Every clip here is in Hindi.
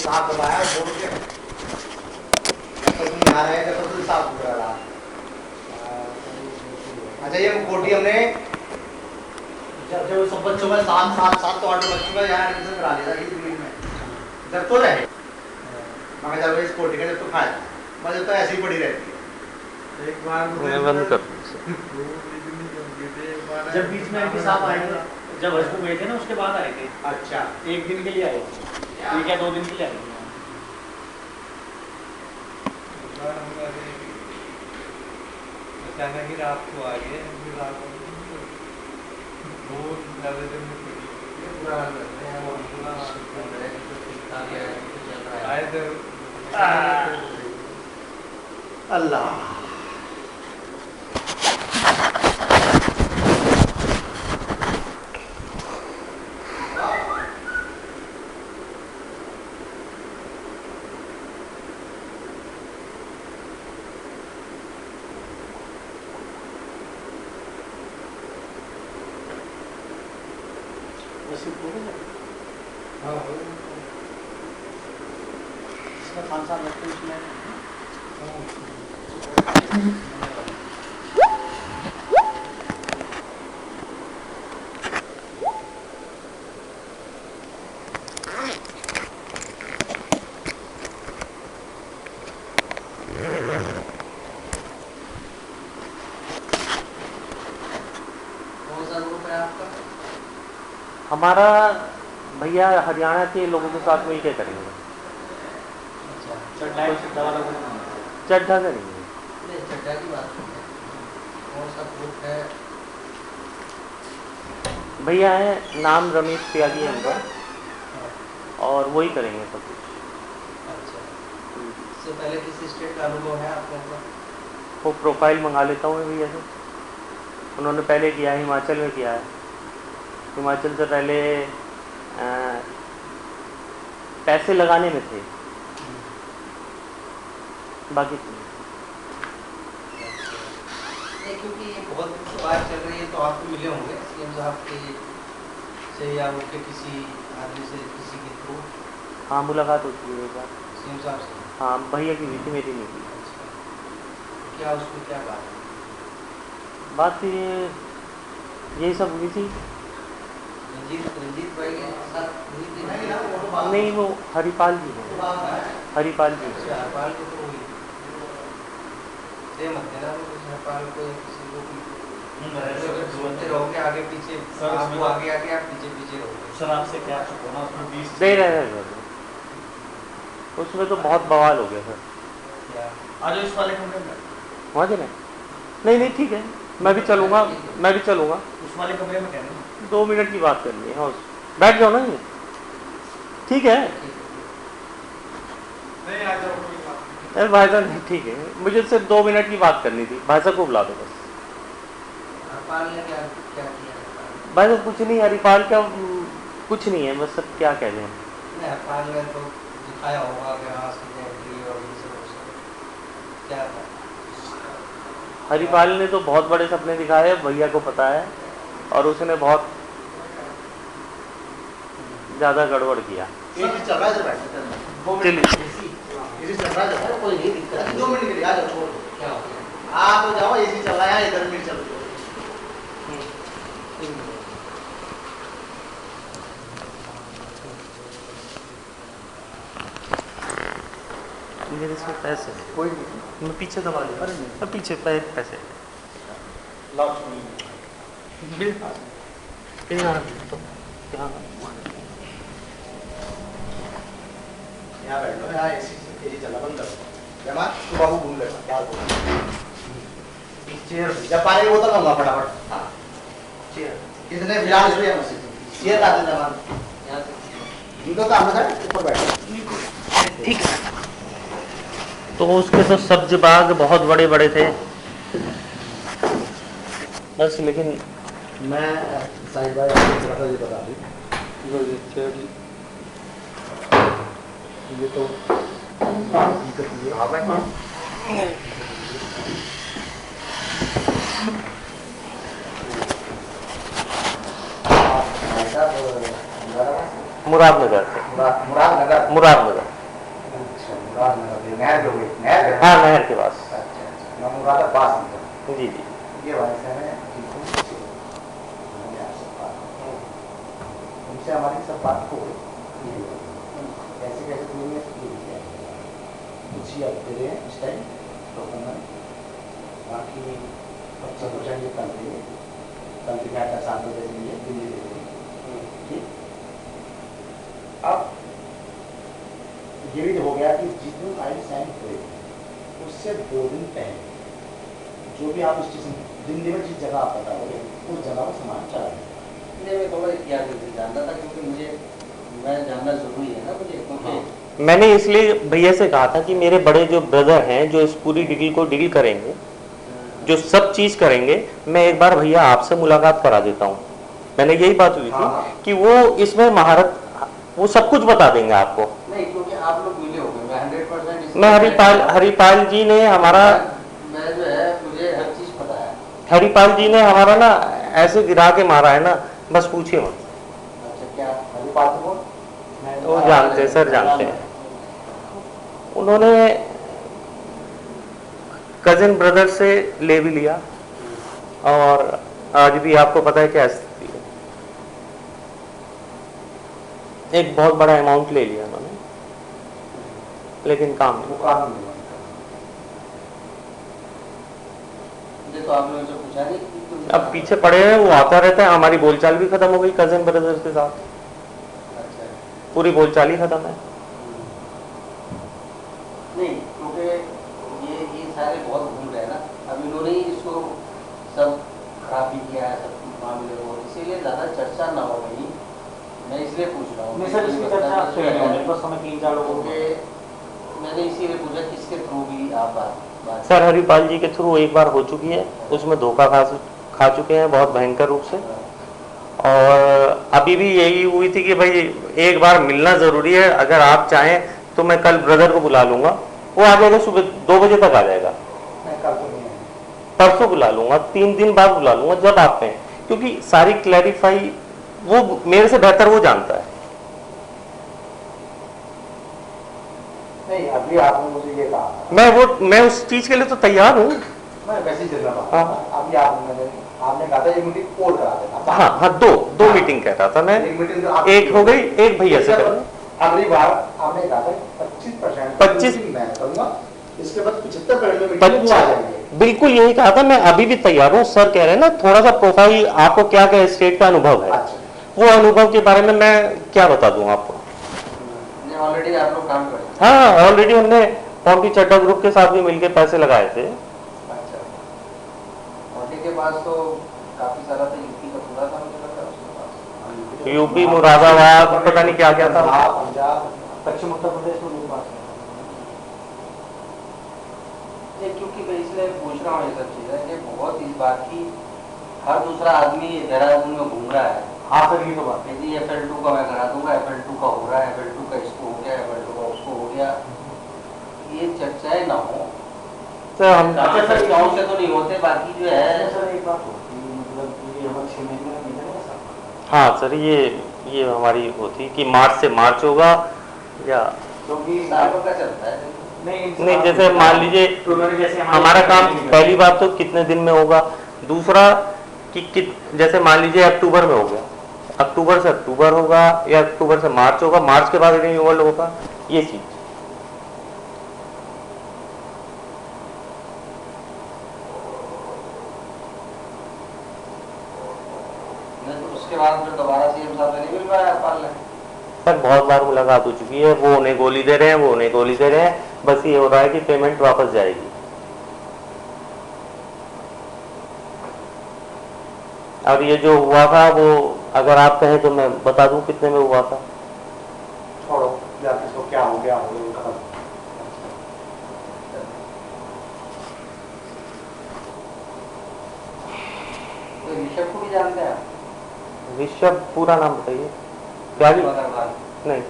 साफ दबाया बोल के तो तुम यहाँ रहे जब तो साफ हो रहा। अच्छा ये कोटी हमने जब जब सब बच्चों में 7 तो 8 बच्चों का यहाँ एडमिशन करा लिया था इस वीक में जब तो रहे मगर जब इस कोटी का जब तो खाया मगर तो ऐसी ही पड़ी रहती है। एक बार बंद कर जब बीच में भी साहब आए थे जब हज को गए थे ना उसके बाद आए थे। अच्छा एक दिन के लिए आए थे एक या 2 दिन के लिए आए थे। अचानक ही रात को आ गए फिर रात को बहुत ज़्यादा दिन में आए थे अल्लाह हाँ इसमें 5 साल लगते हैं हमारा भैया हरियाणा के लोगों के साथ मिल के करेंगे। चड्ढा करेंगे। चड्ढा की बात कौन सा ग्रुप है भैया है नाम रमेश त्यागी है उनका और वही करेंगे सब कुछ। अच्छा इससे पहले किसी स्टेट का अनुभव है आपको? वो प्रोफाइल मंगा लेता हूँ मैं भैया से। उन्होंने पहले किया है हिमाचल में किया है। हिमाचल से पहले पैसे लगाने में थे बाकी क्योंकि ये बहुत बात चल रही है तो आपको मिले होंगे सीएम साहब के से या उनके किसी आदमी से किसी के थ्रू? हाँ मुलाकात होती है एक बार सीएम साहब से। हाँ भैया की हुई थी मेरी नहीं थी। अच्छा क्या उसमें क्या बात थी यही सब हुई थी। रंजीत भाई के साथ हुई थी? नहीं वो हरिपाल जी हैं। हरिपाल जी अच्छा हरपाल को तो हुई मत देना हरपाल को या किसी को भी सुनते रहोगे आगे पीछे आप आगे आगे आप पीछे पीछे रहोगे। सर आपसे क्या चुका ना उसमें 20 दे रहे हैं उसमें तो बहुत बवाल हो गया सर। क्या आज इस वाले कमरे में वहाँ चले नहीं ठीक है मैं भी चलूँगा उस वाले कमरे में कहना 2 मिनट की बात करनी है। हाँ बैठ जाओ ना ये ठीक है। नहीं आ जाओ अरे भाई साहब नहीं ठीक है मुझे सिर्फ 2 मिनट की बात करनी थी। भाई साहब को बुला दो बस। हरपाल ने क्या क्या किया? भाई साहब कुछ नहीं हरिपाल का कुछ नहीं है बस सब क्या कह रहे हैं। नहीं हरपाल ने तो दिखाया होगा कि हाँ और क्या था? हरिपाल ने तो बहुत बड़े सपने दिखाए भैया को पता है और उसने बहुत ज़्यादा गड़बड़ किया। चल रहा है चलिए चल रहा है कोई नहीं दिक्कत 2 मिनट के लिए आ जाओ छोड़ क्या हो गया आप तो जाओ एसी चल रहा है इधर मिनट चल रहा मेरे इसमें पैसे कोई नहीं मैं पीछे दबा दूँ। अरे नहीं पीछे पैसे लाओ यहाँ बैठो यहाँ एसी चला बंद करो जमा तू बाबू घूम लेगा क्या चेयर जब पानी की बोतल लाऊंगा फटाफट। हाँ चेयर कितने 42 रुपये चेयर ला देना यहाँ से इनको काम है ऊपर बैठो ठीक है। तो उसके तो सब्ज बाग बहुत बड़े बड़े थे बस लेकिन मैं साहिब भाई आपको ये बता दी ये तो मुरादनगर से मुरादनगर। मुरादनगर। अच्छा, मुरादनगर नहर पे हुई, नहर पे? हाँ, नहर के पास। अच्छा अच्छा, मैं मुरादाबाद समझा। जी जी। ये भाई साहब है, मैंने आपसे बात उनसे हमारी सब बात हो गई। कैसे कैसे पूरी कुछ ही आप दे रहे हैं इस टाइम डॉक्यूमेंट, बाकी 25% कल देंगे, कल के क्या 7 बजे देंगे, दिल्ली दे देंगे। ठीक, अब ये भी हो गया कि जिस दिन फाइल साइन हुए उससे 2 दिन पहले जो भी आप स्टेशन दिल्ली में जिस जगह आप बताओगे उस जगह पर सामान चला जाएगा। मैं थोड़ा याद जानना था क्योंकि मुझे मैं जानना जरूरी है ना मुझे, क्योंकि मैंने इसलिए भैया से कहा था कि मेरे बड़े जो ब्रदर हैं जो इस पूरी डील को डील करेंगे, जो सब चीज़ करेंगे, मैं एक बार भैया आपसे मुलाकात करा देता हूँ। मैंने यही बात हुई थी कि वो इसमें महारत, वो सब कुछ बता देंगे आपको। नहीं, क्योंकि आप लोग मिले हो गए, मैं 100% मैं हरिपाल जी ने हमारा, मैं जो है मुझे हर चीज पता है। हरिपाल जी ने हमारा ना ऐसे गिरा के मारा है ना, बस पूछिए मत। अच्छा, क्या हरिपाल को वो जानते हैं सर, जानते हैं। उन्होंने कजिन ब्रदर से ले भी लिया और आज भी आपको पता है क्या स्थिति है, एक बहुत बड़ा अमाउंट ले लिया उन्होंने, लेकिन काम नहीं। काम नहीं हुआ। तो आप लोगों से पूछा नहीं कि तुम अब पीछे पड़े हैं, वो आता रहता है, हमारी बोलचाल भी खत्म हो गई कजिन ब्रदर के साथ, अच्छा पूरी बोलचाल ही खत्म है। नहीं, क्योंकि ये सारे बहुत घूम रहे हैं ना, अब इन्होंने ही इसको सब खराब भी किया है, सब मामले को, इसीलिए ज़्यादा चर्चा ना हो गई, मैं इसलिए पूछ रहा हूँ। नहीं सर, इसकी चर्चा आपसे नहीं होगी, बस हमें 3-4 लोगों को, मैंने इसीलिए पूछा किसके थ्रू भी आप बात सर हरिपाल जी के थ्रू एक बार हो चुकी है, उसमें धोखा खा चुके हैं बहुत भयंकर रूप से, और अभी भी यही हुई थी कि भाई एक बार मिलना ज़रूरी है, अगर आप चाहें तो मैं कल ब्रदर को बुला लूँगा, वो आ जाएगा सुबह 2 बजे तक आ जाएगा, मैं कल तो नहीं है, परसों बुला लूँगा, 3 दिन बाद बुला लूँगा, जब आप कहें, क्योंकि सारी क्लैरिफाई वो मेरे से बेहतर वो जानता है। नहीं अभी आपने मुझे ये कहा, मैं उस चीज़ के लिए तो तैयार हूँ। मैं वैसे ही चल रहा था। हाँ। अभी आपने कहा था ये मीटिंग कॉल करा देना। हाँ, दो मीटिंग कह रहा था मैं, एक मीटिंग एक हो गई, एक भैया से कर, अगली बार आपने कहा था 25% 25 मैं करूंगा, इसके बाद 75% में मीटिंग आ जाएंगे। बिल्कुल यही कहा था, मैं अभी भी तैयार हूँ। सर कह रहे हैं ना थोड़ा सा प्रोफाइल, आपको क्या क्या स्टेट का अनुभव है, अच्छा, वो अनुभव के बारे में मैं क्या बता दूं आपको। ऑलरेडी आप लोग काम कर रहे हैं। हाँ, ऑलरेडी हमने पॉम्पी चड्डा ग्रुप के साथ भी मिलकर पैसे लगाए थे। अच्छा, मोदी के पास तो काफी सारा था, यूपी का पूरा था मुझे लग रहा है उसके पास, यूपी, मुरादाबाद, पता नहीं क्या क्या था। पंजाब, पश्चिम उत्तर प्रदेश में लोग बात ये क्योंकि मैं इसलिए पूछ रहा हूँ ये सब चीजें कि बहुत इस बात की हर दूसरा आदमी देहरादून में घूम रहा है। हाँ सर, ये तो बात है। यदि FL2 का मैं करा दूंगा, FL2 का हो रहा है, FL2 का इसको हो गया, FL2 का उसको हो गया, ये चर्चाएं ना हो। सर हम अच्छा सर, गाँव से तो नहीं होते, बाकी जो है सर एक बात होती है, मतलब ये हम 6 महीने में मिले ना सर। हाँ सर, ये हमारी होती कि मार्च से मार्च होगा, या क्योंकि सालों का चलता है। नहीं, जैसे मान लीजिए जैसे हमारा काम, पहली बात तो कितने दिन में होगा, दूसरा कि जैसे मान लीजिए अक्टूबर में हो गया, अक्टूबर से अक्टूबर होगा या अक्टूबर से मार्च होगा, मार्च के बाद रिन्यूअल होगा, ये चीज। तो उसके बाद फिर दोबारा CM साहब से नहीं मिल पाया पाल ने? सर बहुत बार मुलाकात हो चुकी है, वो उन्हें गोली दे रहे हैं, वो उन्हें गोली दे रहे हैं, बस ये हो रहा है कि पेमेंट वापस जाएगी। और ये जो हुआ था वो अगर आप कहें तो मैं बता दूं कितने में हुआ था। छोड़ो या किसको क्या हो गया हो गया खत्म। तो ऋषभ को भी जानते हैं आप? ऋषभ पूरा नाम बताइए। गाड़ी नहीं,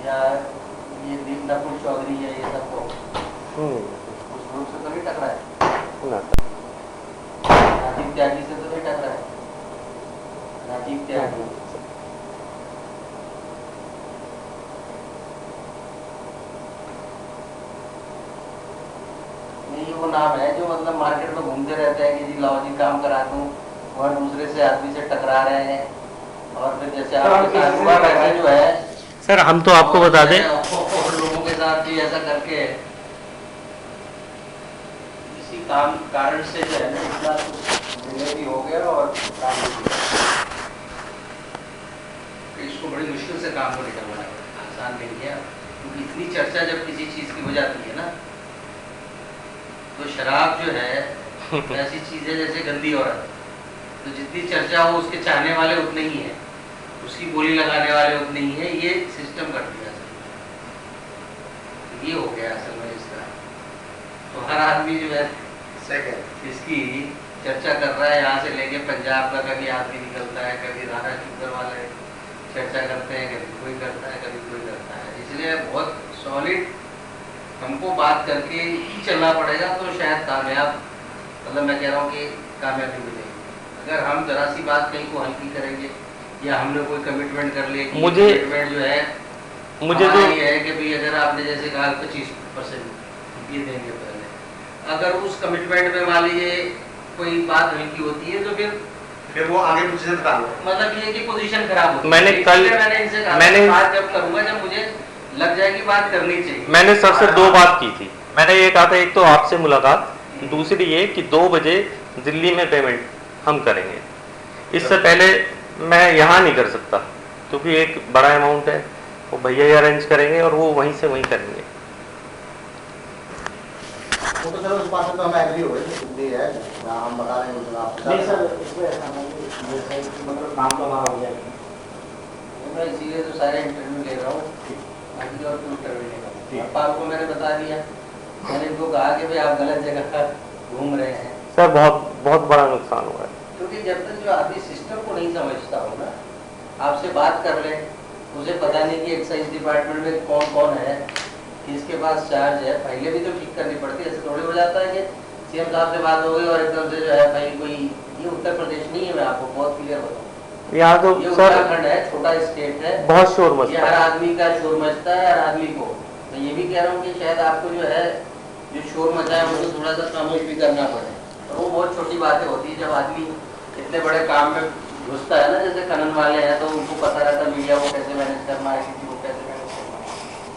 या ये दीपनापुर चौधरी है, ये सब को उस ग्रुप से तो नहीं टकरा है? ना राजीव त्यागी से तो नहीं टकरा है? राजीव त्यागी को नाम है जो मतलब मार्केट में घूमते रहते हैं कि जी लाओ जी काम करा दूं, और दूसरे से आदमी से टकरा रहे हैं, और फिर जैसे आपके साथ हुआ वैसे जो है सर हम तो आपको बता दें, और लोगों के साथ भी ऐसा करके इसी काम कारण से जो है ना इतना डिले भी हो गया और काम भी हो गया। इसको बड़ी मुश्किल से काम को निकलवाना पड़ा, आसान नहीं है, क्योंकि इतनी चर्चा जब किसी चीज की हो जाती है ना, तो शराब जो है ऐसी चीज है जैसे गंदी औरत, तो जितनी चर्चा हो उसके चाहने वाले उतने ही हैं, उसकी बोली लगाने वाले उतने ही हैं, ये सिस्टम कर दिया असल, ये हो गया असल में इसका। तो हर आदमी जो है इसकी चर्चा कर रहा है, यहाँ से लेके पंजाब का कभी आदमी निकलता है, कभी राणा शुगर वाले चर्चा करते हैं, कभी कोई करता है, कभी कोई करता है। इसलिए बहुत सॉलिड हमको बात करके ही चलना पड़ेगा, तो शायद कामयाब, मतलब मैं कह रहा हूँ कि कामयाबी मिलेगी। अगर हम जरा सी बात कहीं को हल्की करेंगे या हमने कोई कमिटमेंट कर लिया कि कमिटमेंट जो है मुझे तो ये है कि भाई अगर आपने जैसे कहा 25% ये देंगे पहले, अगर उस कमिटमेंट में मान लीजिए कोई बात हल्की होती है तो फिर वो आगे पोजीशन खराब हो, मतलब ये कि पोजीशन खराब होती है। मैंने इनसे कहा बात जब करूंगा जब मुझे लग जाएगी बात करनी चाहिए। मैंने सर से दो बात की थी। मैंने ये कहा था एक तो आपसे मुलाकात, दूसरी ये कि 2 बजे दिल्ली में पेमेंट हम करेंगे, इससे पहले मैं यहाँ नहीं कर सकता क्योंकि एक बड़ा अमाउंट है, वो भैया ही अरेंज करेंगे और वो वहीं से वहीं करेंगे। वो तो चलो उस बात में तो हम एग्री हो गए, भी है हम बता रहे हैं आप नहीं सर, इसमें ऐसा नहीं है, ये सही कि मतलब काम तो हमारा हो जाएगा। मैं इसीलिए तो सारे इंटरव्यू ले रहा हूँ, बाकी और कोई इंटरव्यू नहीं कर रहा। आपको मैंने बता दिया, मैंने इनको कहा कि भाई आप गलत जगह पर घूम रहे हैं। सर बहुत बड़ा नुकसान हुआ है, क्योंकि जब तक जो आदमी सिस्टम को नहीं समझता हो ना, आपसे बात कर ले, उसे पता नहीं कि एक्साइज डिपार्टमेंट में कौन कौन है, किसके पास चार्ज है, फाइलें भी तो ठीक करनी पड़ती है। ऐसे थोड़ी हो जाता है कि सीएम साहब से बात हो गई और एकदम से जो है भाई कोई, ये उत्तर प्रदेश नहीं है, मैं आपको बहुत क्लियर बताऊँ, यहाँ तो ये सर उत्तराखंड है, छोटा स्टेट है, बहुत शोर ये मचता हर है। आदमी का शोर मचता है, हर आदमी को। मैं ये भी कह रहा हूँ कि शायद आपको जो है जो शोर मचा है उसको थोड़ा सा खामोश भी करना पड़े, और वो बहुत छोटी बातें होती है। जब आदमी इतने बड़े काम में घुसता है ना, जैसे खनन वाले हैं, तो उनको पता रहता है मीडिया को कैसे मैनेज करना है, किसी को कैसे मैनेज करना है,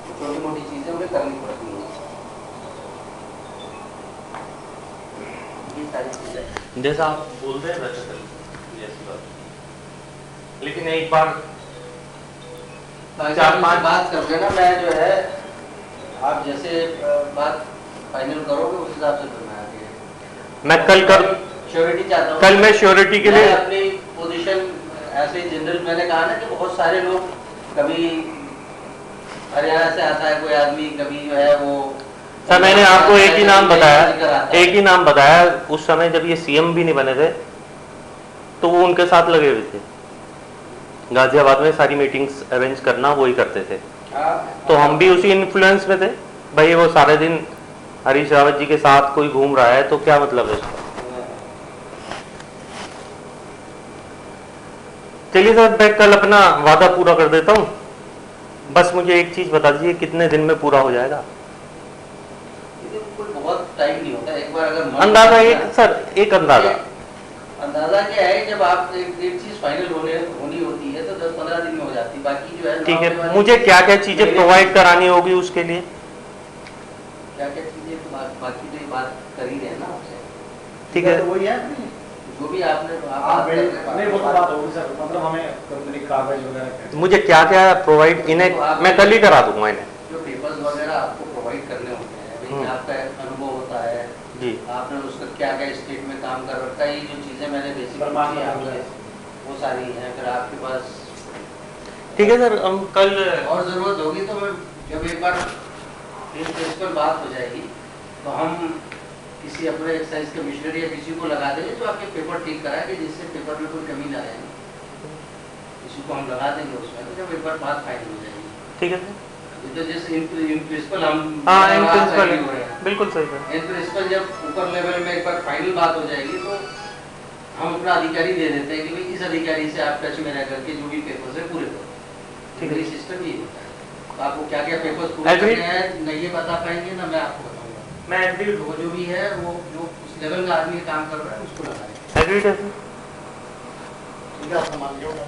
तो छोटी मोटी चीजें उन्हें करनी पड़ती है, ये सारी चीजें। जैसा आप बोल रहे हैं वैसे कर ऐसी बात, लेकिन एक बार 4-5 बात कर लेना, मैं जो है आप जैसे बात फाइनल करोगे उस हिसाब से फिर मैं आगे मैं कल कर श्योरिटी चाहता हूँ। कल मैं श्योरिटी के लिए अपनी पोजीशन ऐसे जनरल, मैंने कहा ना कि बहुत सारे लोग, कभी हरियाणा से आता है कोई आदमी, कभी जो है वो। सर मैंने आपको एक ही नाम बताया, उस समय जब ये सीएम भी नहीं बने थे तो वो उनके साथ लगे हुए थे, गाजियाबाद में सारी मीटिंग्स अरेंज करना वही करते थे, तो हम भी उसी इन्फ्लुएंस में थे। भाई वो सारे दिन हरीश रावत जी के साथ कोई घूम रहा है तो क्या मतलब है इसका। चलिए सर, मैं कल अपना वादा पूरा कर देता हूँ, बस मुझे एक चीज बता दीजिए कितने दिन में पूरा हो जाएगा। बहुत टाइम नहीं होता, एक बार अगर अंदाजा एक अंदाजा क्या है, जब आप एक चीज फाइनल होनी होती है तो 10-15 दिन में हो जाती है, बाकी जो है ठीक है। मुझे क्या क्या चीजें प्रोवाइड करानी होगी उसके लिए, क्या क्या चीजें, बाकी तो बात कर ही रहे हैं ना आपसे, ठीक है। वही है जो भी आपने नहीं वो तो बात होगी सर, मतलब हमें कंपनी कागज वगैरह मुझे क्या क्या प्रोवाइड इन्हें मैं कल ही करा दूंगा इन्हें। जो पेपर्स वगैरह आपको प्रोवाइड करने होते हैं, भाई आपका अनुभव होता है जी, आपने उसका क्या क्या स्टेट में काम कर रखा है, ये जो चीजें मैंने बेसिक वो सारी हैं, फिर आपके पास ठीक है सर। हम कल और जरूरत होगी तो मैं जब एक बार प्रिंसिपल बात हो जाएगी तो हम किसी अपने एक्साइज के मिशनरी या किसी को लगा देंगे जो आपके पेपर ठीक कराएंगे, जिससे पेपर में कोई कमी ना आए, किसी को हम लगा देंगे उसमें, तो जब एक बार बात फाइनल हो जाएगी। ठीक है सर। तो जैसे इन प्रिंसिपल हम हाँ, इन प्रिंसिपल बिल्कुल सही सर। इन प्रिंसिपल जब ऊपर लेवल में एक बार फाइनल बात हो जाएगी तो हम अपना अधिकारी दे देते हैं कि भाई इस अधिकारी से आप टच में रह करके जो भी पेपर्स है पूरे करो, ठीक है। सिस्टम ही होता है, तो आपको क्या क्या पेपर्स पूरे करने हैं न ये बता पाएंगे ना मैं आपको बताऊंगा। मैं एग्री हूँ, जो भी है वो जो इस लेवल का आदमी काम कर रहा है उसको लगाए। एग्रीड है सर। ठीक है, आपका मान लिया होगा।